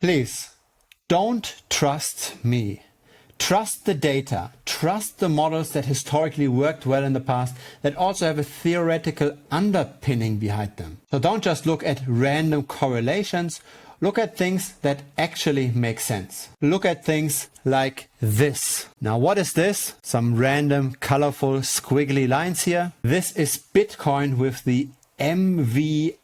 Please don't trust me. Trust the data, trust the models that historically worked well in the past, that also have a theoretical underpinning behind them. So don't just look at random correlations, look at things that actually make sense. Look at things like this. Now what is this? Some random colorful squiggly lines here. This is Bitcoin with the MVRV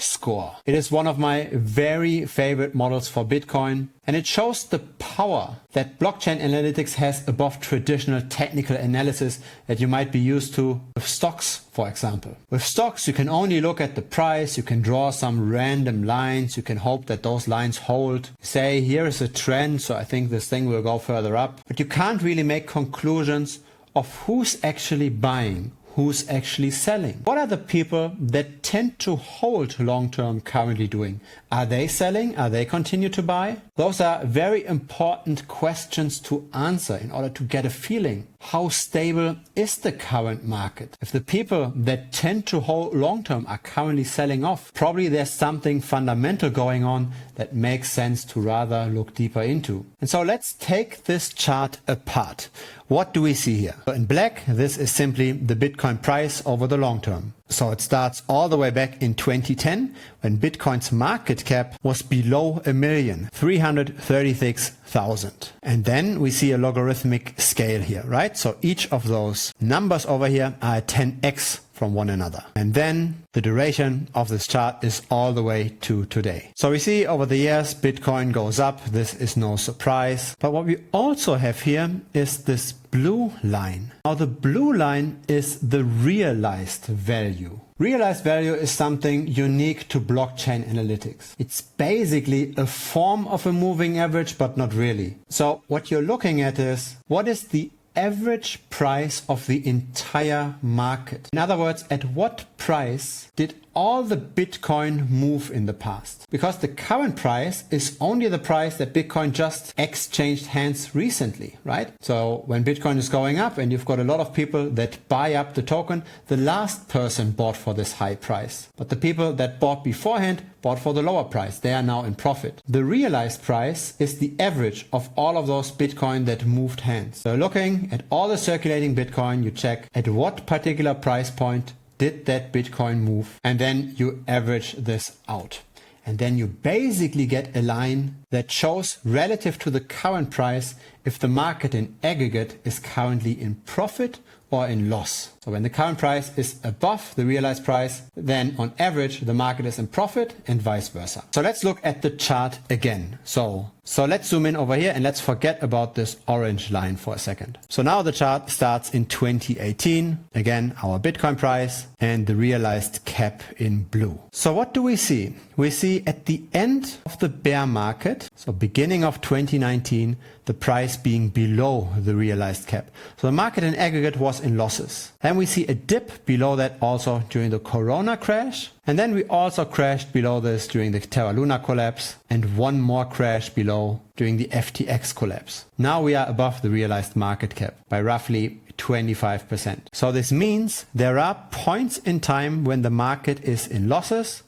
score. It is one of my very favorite models for Bitcoin, and it shows the power that blockchain analytics has above traditional technical analysis that you might be used to with stocks, for example. With stocks, you can only look at the price, you can draw some random lines, you can hope that those lines hold. Say, here is a trend, so I think this thing will go further up. But you can't really make conclusions of who's actually buying, who's actually selling. What are the people that tend to hold long-term currently doing? Are they selling? Are they continue to buy? Those are very important questions to answer in order to get a feeling. How stable is the current market? If the people that tend to hold long-term are currently selling off, probably there's something fundamental going on that makes sense to rather look deeper into. And so let's take this chart apart. What do we see here? So in black, this is simply the Bitcoin price over the long term. So it starts all the way back in 2010 when Bitcoin's market cap was below 1,336,000. And then we see a logarithmic scale here, right? So each of those numbers over here are 10x from one another. And then the duration of this chart is all the way to today. So we see over the years, Bitcoin goes up. This is no surprise. But what we also have here is this blue line. Now the blue line is the realized value. Realized value is something unique to blockchain analytics. It's basically a form of a moving average, but not really. So what you're looking at is, what is the average price of the entire market? In other words, at what price did all the Bitcoin move in the past? Because the current price is only the price that Bitcoin just exchanged hands recently, right? So when Bitcoin is going up and you've got a lot of people that buy up the token, the last person bought for this high price. But the people that bought beforehand bought for the lower price. They are now in profit. The realized price is the average of all of those Bitcoin that moved hands. So looking at all the circulating Bitcoin, you check at what particular price point did that Bitcoin move, and then you average this out. And then you basically get a line that shows relative to the current price if the market in aggregate is currently in profit or in loss. So when the current price is above the realized price, then on average the market is in profit and vice versa. So let's look at the chart again. So let's zoom in over here and let's forget about this orange line for a second. So now the chart starts in 2018. Again, our Bitcoin price and the realized cap in blue. So what do we see? We see at the end of the bear market, so beginning of 2019, the price being below the realized cap. So the market in aggregate was in losses. Then we see a dip below that also during the Corona crash. And then we also crashed below this during the Terra Luna collapse, and one more crash below during the FTX collapse. Now we are above the realized market cap by roughly 25%. So this means there are points in time when the market is in losses.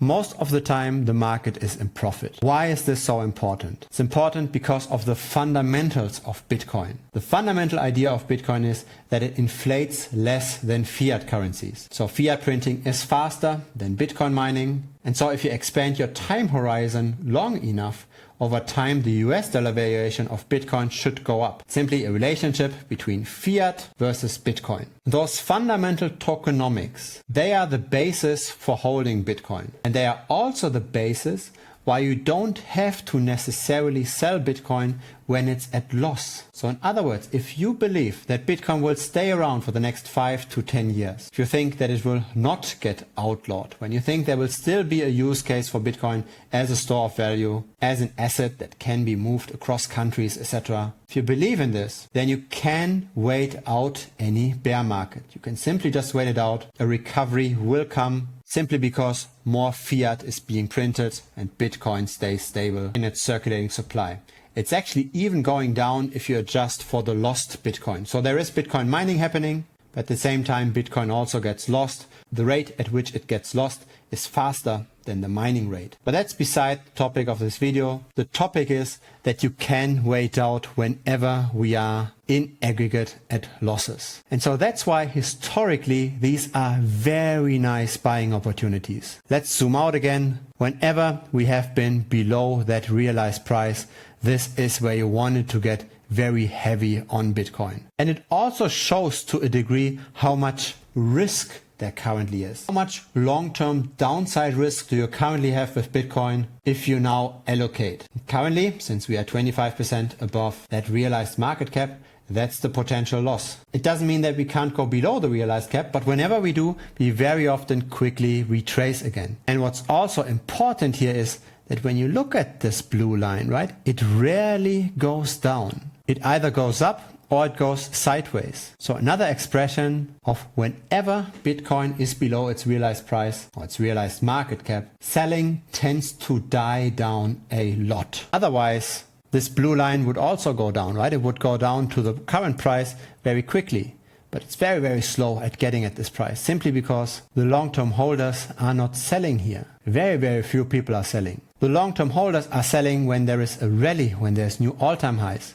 Most of the time the market is in profit. Why is this so important? It's important because of the fundamentals of Bitcoin. The fundamental idea of Bitcoin is that it inflates less than fiat currencies. So fiat printing is faster than Bitcoin mining. And so if you expand your time horizon long enough, over time the US dollar valuation of Bitcoin should go up. Simply a relationship between fiat versus Bitcoin. Those fundamental tokenomics, they are the basis for holding Bitcoin. And they are also the basis why you don't have to necessarily sell Bitcoin when it's at loss. So in other words, if you believe that Bitcoin will stay around for the next 5 to 10 years, if you think that it will not get outlawed, when you think there will still be a use case for Bitcoin as a store of value, as an asset that can be moved across countries, etc. If you believe in this, then you can wait out any bear market. You can simply just wait it out. A recovery will come simply because more fiat is being printed and Bitcoin stays stable in its circulating supply. It's actually even going down if you adjust for the lost Bitcoin. So there is Bitcoin mining happening, At the same time, Bitcoin also gets lost. The rate at which it gets lost is faster than the mining rate. But that's beside the topic of this video. The topic is that you can wait out whenever we are in aggregate at losses. And so that's why historically these are very nice buying opportunities. Let's zoom out again. Whenever we have been below that realized price, this is where you wanted to get very heavy on Bitcoin. And it also shows to a degree how much risk there currently is. How much long-term downside risk do you currently have with Bitcoin if you now allocate? Currently, since we are 25% above that realized market cap, that's the potential loss. It doesn't mean that we can't go below the realized cap, but whenever we do, we very often quickly retrace again. And what's also important here is that when you look at this blue line, right, it rarely goes down. It either goes up or it goes sideways. So another expression of whenever Bitcoin is below its realized price or its realized market cap, selling tends to die down a lot. Otherwise, this blue line would also go down, right? It would go down to the current price very quickly. But it's very, very slow at getting at this price, simply because the long-term holders are not selling here. Very, very few people are selling. The long-term holders are selling when there is a rally, when there's new all-time highs.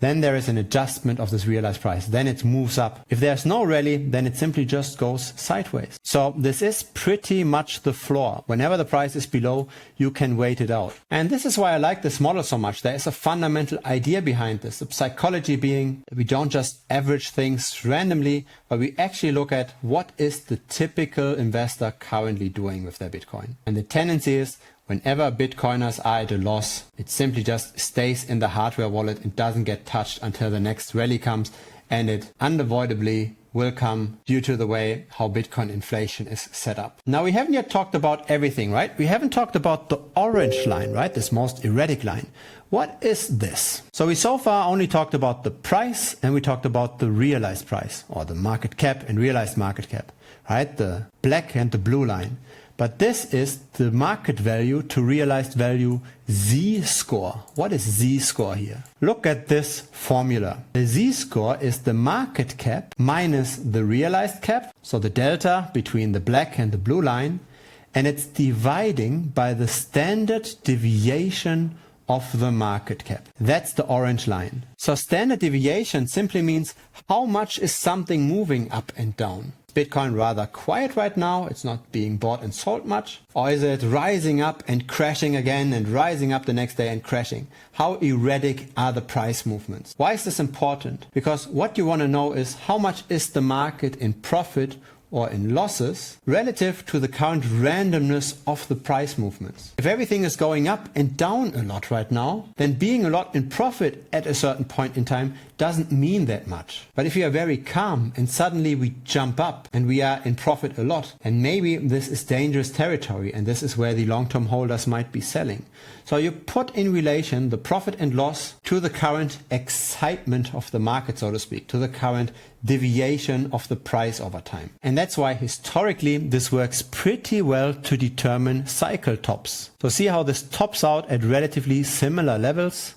Then there is an adjustment of this realized price. Then it moves up. If there's no rally, then it simply just goes sideways. So this is pretty much the floor. Whenever the price is below, you can wait it out. And this is why I like this model so much. There is a fundamental idea behind this. The psychology being that we don't just average things randomly, but we actually look at what is the typical investor currently doing with their Bitcoin. And the tendency is, whenever Bitcoiners are at a loss, it simply just stays in the hardware wallet and doesn't get touched until the next rally comes, and it unavoidably will come due to the way how Bitcoin inflation is set up. Now, we haven't yet talked about everything, right? We haven't talked about the orange line, right? This most erratic line. What is this? So we so far only talked about the price, and we talked about the realized price, or the market cap and realized market cap, right? The black and the blue line. But this is the market value to realized value Z-score. What is Z-score here? Look at this formula. The Z-score is the market cap minus the realized cap, so the delta between the black and the blue line, and it's dividing by the standard deviation of the market cap. That's the orange line. So standard deviation simply means how much is something moving up and down. Bitcoin rather quiet right now, it's not being bought and sold much? Or is it rising up and crashing again and rising up the next day and crashing? How erratic are the price movements? Why is this important? Because what you want to know is how much is the market in profit or in losses relative to the current randomness of the price movements. If everything is going up and down a lot right now, then being a lot in profit at a certain point in time doesn't mean that much. But if you are very calm and suddenly we jump up and we are in profit a lot, and maybe this is dangerous territory and this is where the long-term holders might be selling. So you put in relation the profit and loss to the current excitement of the market, so to speak, to the current deviation of the price over time. And that's why historically this works pretty well to determine cycle tops. So see how this tops out at relatively similar levels.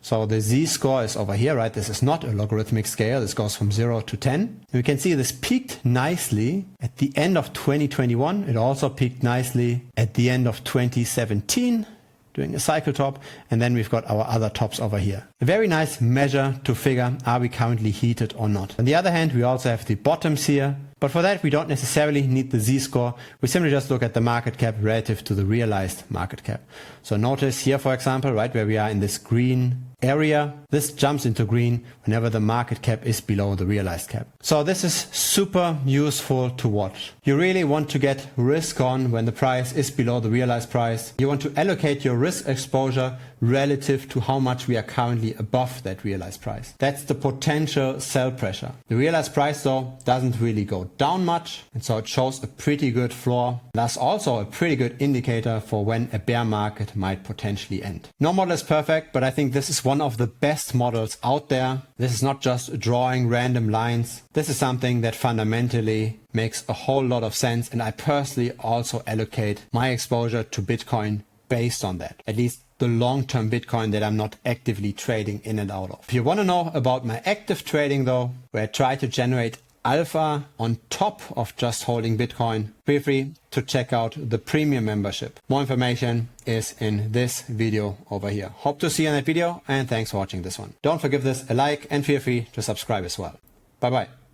So the Z-score is over here, right? This is not a logarithmic scale. This goes from 0 to 10. And we can see this peaked nicely at the end of 2021. It also peaked nicely at the end of 2017. Doing a cycle top, and then we've got our other tops over here. A very nice measure to figure, are we currently heated or not? On the other hand, we also have the bottoms here, but for that we don't necessarily need the Z-score. We simply just look at the market cap relative to the realized market cap. So notice here, for example, right where we are in this green area, this jumps into green whenever the market cap is below the realized cap. So this is super useful to watch. You really want to get risk on when the price is below the realized price. You want to allocate your risk exposure relative to how much we are currently above that realized price. That's the potential sell pressure. The realized price though doesn't really go down much, and so it shows a pretty good floor. Thus also a pretty good indicator for when a bear market might potentially end. No model is perfect, but I think this is one of the best models out there. This is not just drawing random lines. This is something that fundamentally makes a whole lot of sense, and I personally also allocate my exposure to Bitcoin based on that. At least the long-term Bitcoin that I'm not actively trading in and out of. If you want to know about my active trading though, where I try to generate alpha on top of just holding Bitcoin, feel free to check out the premium membership. More information is in this video over here. Hope to see you in that video, and thanks for watching this one. Don't forgive this a like and feel free to subscribe as well. Bye bye.